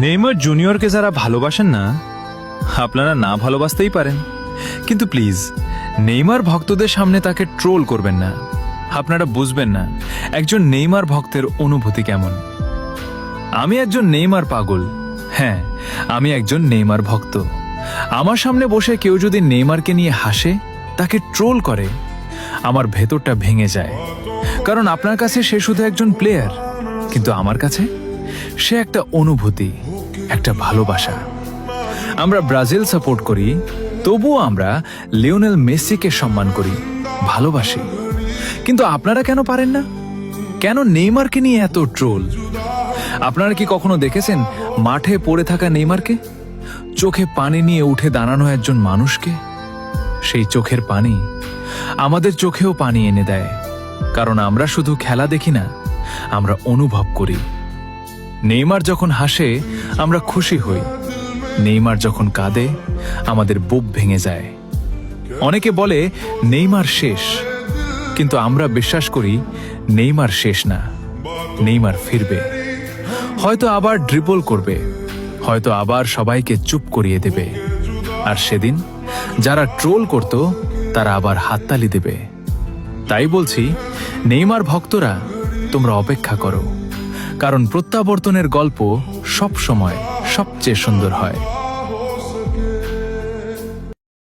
Neymar জুনিয়রকে যারা ভালোবাসেন না, আপনারা না ভালোবাসতেই পারেন, কিন্তু প্লিজ নেইমার ভক্তদের সামনে তাকে ট্রোল করবেন না। আপনারা বুঝবেন না একজন নেইমার ভক্তের অনুভূতি কেমন। আমি একজন নেইমার পাগল। হ্যাঁ, আমি একজন নেইমার ভক্ত। আমার সামনে বসে কেউ যদি নেইমারকে নিয়ে হাসে, তাকে ট্রোল করে, আমার ভেতরটা ভেঙে যায়। কারণ আপনার কাছে সে শুধু একজন প্লেয়ার, কিন্তু আমার কাছে সে একটা অনুভূতি, একটা ভালোবাসা। আমরা ব্রাজিল সাপোর্ট করি, তবুও আমরা লিওনেল মেসিকে সম্মান করি, ভালোবাসি। কিন্তু আপনারা কেন পারেন না? কেন নেইমারকে নিয়ে এত ট্রোল? আপনারা কি কখনো দেখেছেন মাঠে পড়ে থাকা নেইমারকে, চোখে পানি নিয়ে উঠে দাঁড়ানো একজন মানুষকে? সেই চোখের পানি আমাদের চোখেও পানি এনে দেয়, কারণ আমরা শুধু খেলা দেখি না, আমরা অনুভব করি। নেইমার যখন হাসে আমরা খুশি হই, নেইমার যখন কাঁদে আমাদের বুক ভেঙে যায়। অনেকে বলে নেইমার শেষ, কিন্তু আমরা বিশ্বাস করি নেইমার শেষ না, নেইমার ফিরবে। হয়তো আবার ড্রিবল করবে, হয়তো আবার সবাইকে চুপ করিয়ে দেবে, আর সেদিন যারা ট্রোল করত তারা আবার হাততালি দেবে। তাই বলছি, নেইমার ভক্তরা, তোমরা অপেক্ষা করো, কারণ প্রত্যাবর্তনের গল্প সব সময় সবচেয়ে সুন্দর হয়।